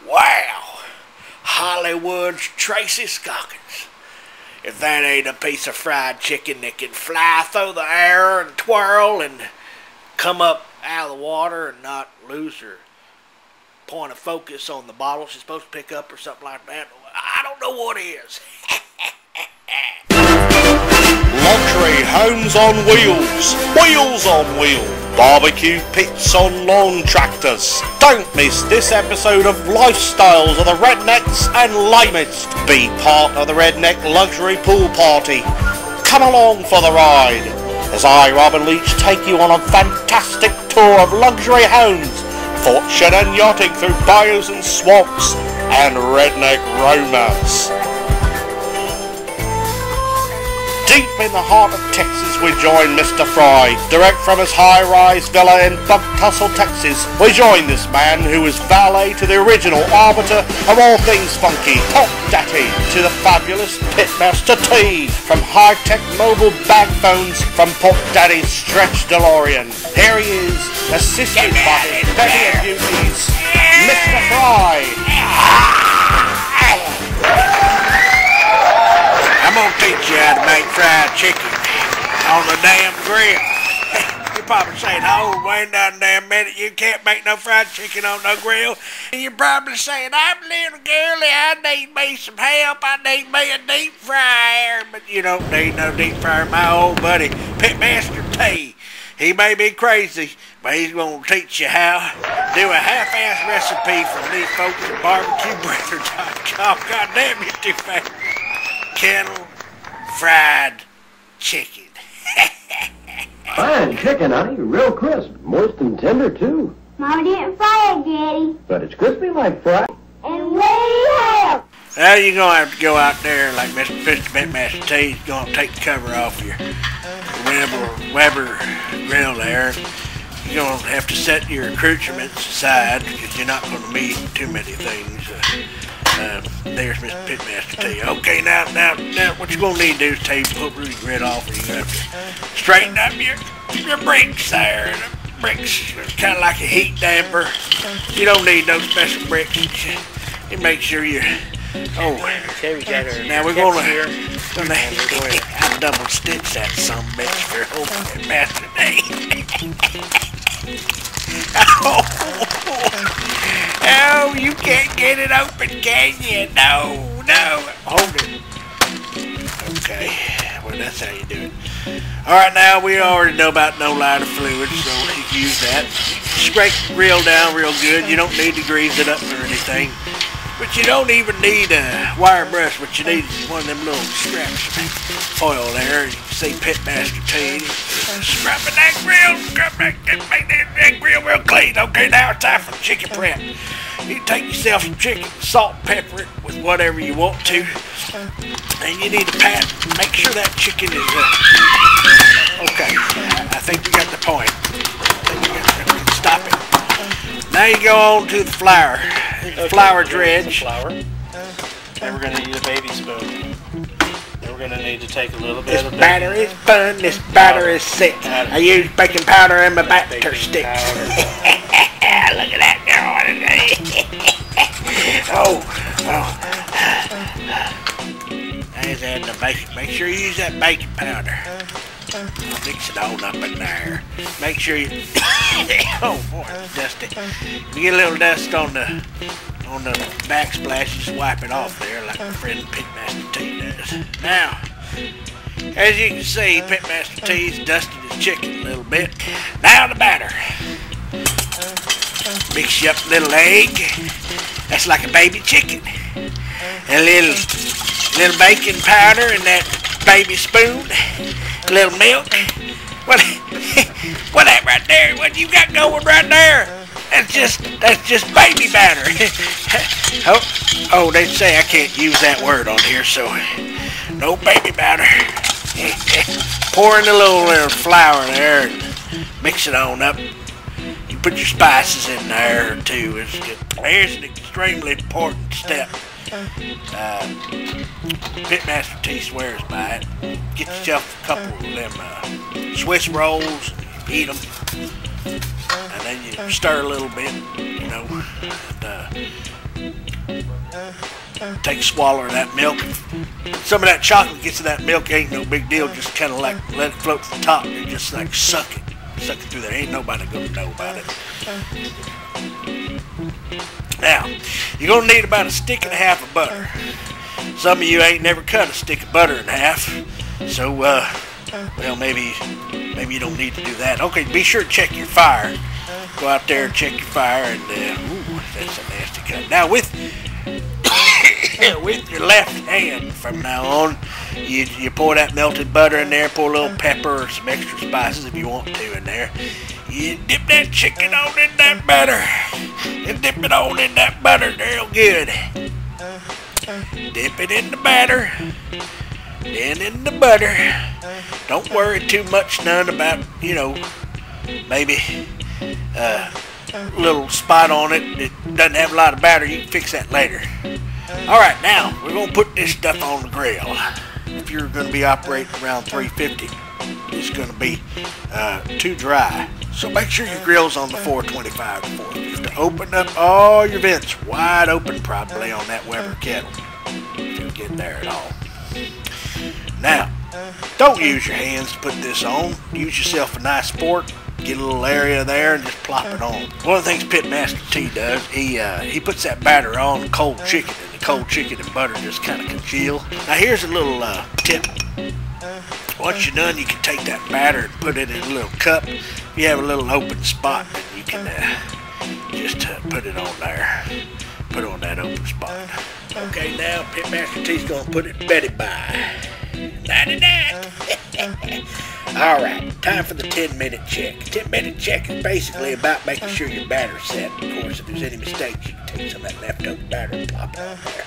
Wow, Hollywood's Tracy Scoggins. If that ain't a piece of fried chicken that can fly through the air and twirl and come up out of the water and not lose her point of focus on the bottle she's supposed to pick up or something like that, I don't know what is. Luxury homes on wheels, wheels on wheels, BBQ pits on lawn tractors. Don't miss this episode of Lifestyles of the Rednecks and Lamest. Be part of the Redneck Luxury Pool Party. Come along for the ride as I, Robin Leach, take you on a fantastic tour of luxury homes, fortune and yachting through bayous and swamps, and redneck romance. Deep in the heart of Texas, we join Mr. Frey. Direct from his high-rise villa in Tussle, Texas, we join this man who is valet to the original arbiter of all things funky, Popdaddy, to the fabulous Pitmaster T, from high-tech mobile bag phones from Popdaddy's stretch DeLorean. Here he is, assisted by his bevy of beauties, Mr. Frey. I'm gonna teach you how to make fried chicken on the damn grill. You're probably saying, oh, wait a damn minute, you can't make no fried chicken on no grill. And you're probably saying, I'm a little girly, I need me some help, I need me a deep fryer. But you don't need no deep fryer. My old buddy, Pitmaster T, he may be crazy, but he's gonna teach you how to do a half-ass recipe from these folks at BBQ Brethren.com. God damn, you're too fast. Kettle fried chicken. Fine chicken, honey. Real crisp. Moist and tender, too. Mama didn't fry it, Daddy. But it's crispy like fry. And we have. Now you're going to have to go out there like Mr. Pitmaster T. He's going to take the cover off your Weber grill there. You're going to have to set your accoutrements aside because you're not going to meet too many things. There's Mr. Pitmaster T. Okay, now, what you're going to need to do is pull the grid off, and you're going to have to straighten up your bricks there. The bricks are kind of like a heat damper. You don't need no special bricks. You make sure you. Oh, now we're going to I double stitch that some bitch for old Pitmaster T. Oh, you can't get it open, can you? No. Hold it. Okay. Well, that's how you do it. Alright, now we already know about no lighter fluid, so you can use that. Scrape the grill down real good. You don't need to grease it up or anything. But you don't even need a wire brush. What you need is one of them little scraps of foil there. You can see Pitmaster T. Scrubbing that grill. Make that grill real clean. Okay, now it's time for chicken prep. You take yourself some chicken, salt, pepper it with whatever you want to. And you need to make sure that chicken is, okay, I think we got the point. Stop it. Now you go on to the flour. Flour dredge. Flour. Then we're going to need a baby spoon. Then we're going to need to take a little bit of batter is fun, this batter is sick. I use baking powder in my batter sticks. Look at that girl. There's adding the bacon. Make sure you use that baking powder. Mix it all up in there. Make sure you. Oh boy, it's dusty. If you get a little dust on the backsplash, just wipe it off there like my friend Pitmaster T does. Now, as you can see, Pitmaster T's dusted his chicken a little bit. Now the batter. Mix you up a little egg. That's like a baby chicken. A little baking powder and that baby spoon. A little milk. What that right there? What you got going right there? That's just baby batter. Oh, they say I can't use that word on here, so no baby batter. Pour in a little flour there and mix it on up. You put your spices in there too. Here's an extremely important step. Pitmaster T swears by it. Get yourself a couple of them Swiss rolls, eat them, and then you stir a little bit, you know. take a swallow of that milk. Some of that chocolate gets in that milk, ain't no big deal. Just kind of like let it float to the top and just like suck it through there. Ain't nobody gonna know about it. Now, you're gonna need about a stick and a half of butter. Some of you ain't never cut a stick of butter in half, so well, maybe you don't need to do that. Okay, be sure to check your fire. Go out there and check your fire, and ooh, that's a nasty cut. Now with your left hand from now on, you pour that melted butter in there, pour a little pepper or some extra spices if you want to in there. You dip that chicken on in that butter, and dip it on in that butter real good. Dip it in the batter, then in the butter. Don't worry too much none about, maybe a little spot on it that doesn't have a lot of batter. You can fix that later. Alright, now we're going to put this stuff on the grill. If you're going to be operating around 350, it's going to be too dry. So make sure your grill's on the 425 to 450. Open up all your vents wide open, probably on that Weber kettle, if you get there at all. Now, don't use your hands to put this on. Use yourself a nice fork. Get a little area there and just plop it on. One of the things Pitmaster T does, he puts that batter on cold chicken, and the cold chicken and butter just kind of congeal. Now here's a little tip. Once you're done, you can take that batter and put it in a little cup. If you have a little open spot, then you can just put it on there. Put it on that open spot. Okay, now Pitmaster T's gonna put it Betty by. Nighty-night. Alright, time for the 10-minute check. 10-minute check is basically about making sure your batter's set. Of course, if there's any mistakes, you can take some of that leftover batter and plop it on there.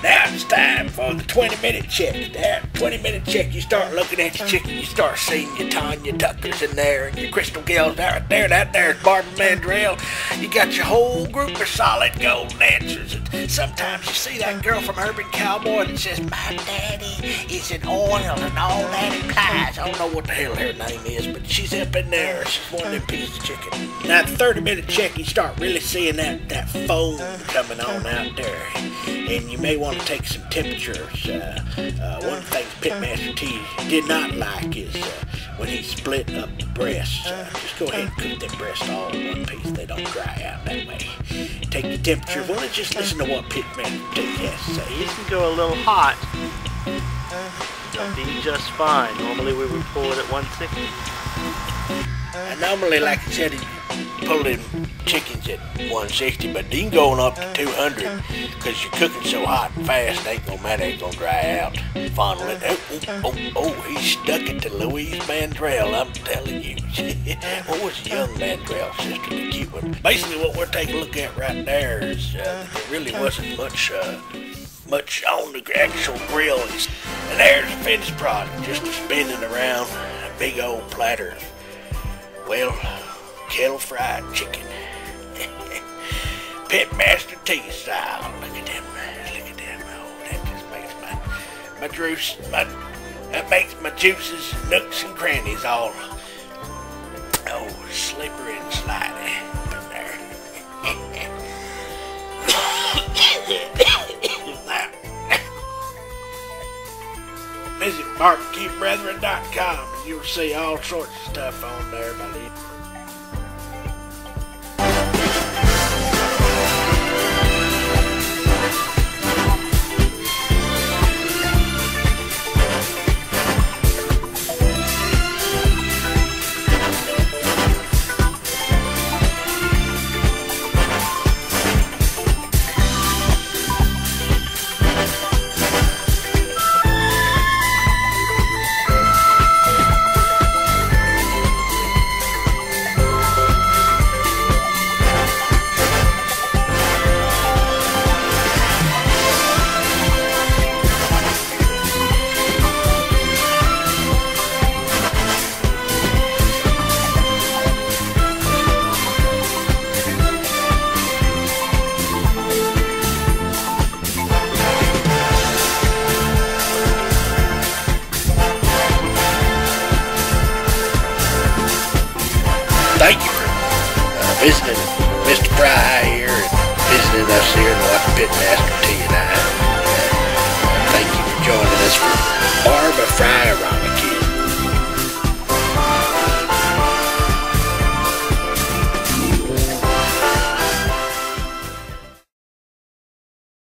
Now it's time for the 20-minute check. That 20-minute check, you start looking at your chicken, you start seeing your Tanya Tuckers in there, and your Crystal Gales out there. That there's Barbara Mandrell. You got your whole group of solid gold dancers. And sometimes you see that girl from Urban Cowboy that says, "My daddy is an oil and all that implies." I don't know what the hell her name is, but she's up in there. She's one of them pieces of chicken. Now, the 30-minute check, you start really seeing that foam coming on out there. And you may want to take some temperatures. One of the things Pitmaster T did not like is when he split up the breasts. Just go ahead and cook them breasts all in one piece. They don't dry out that way. Take the temperature. Well, let's just listen to what Pitmaster T has to say. These can go a little hot. They'll be just fine. Normally we would pull it at 160. And normally, like I said, you pull them chickens at 160, but you can go on up to 200 because you're cooking so hot and fast, it ain't gonna matter, it's gonna dry out. Fondle it. Oh, he stuck it to Louise Mandrell, I'm telling you. What was the young Mandrell sister, the cute one? Basically, what we're taking a look at right there is that there really wasn't much on the actual grill. And there's the finished product, just spinning around a big old platter. Well, kettle fried chicken. Pitmaster T style. Look at them. Oh, that just makes my juice, that makes my juices, nooks and crannies all, slippery and slidey up in there. Visit BBQBrethren.com and you'll see all sorts of stuff on there, my lady. Thank you for visiting Mr. Frey here and visiting us here in the Pitmaster T and I. fryer on.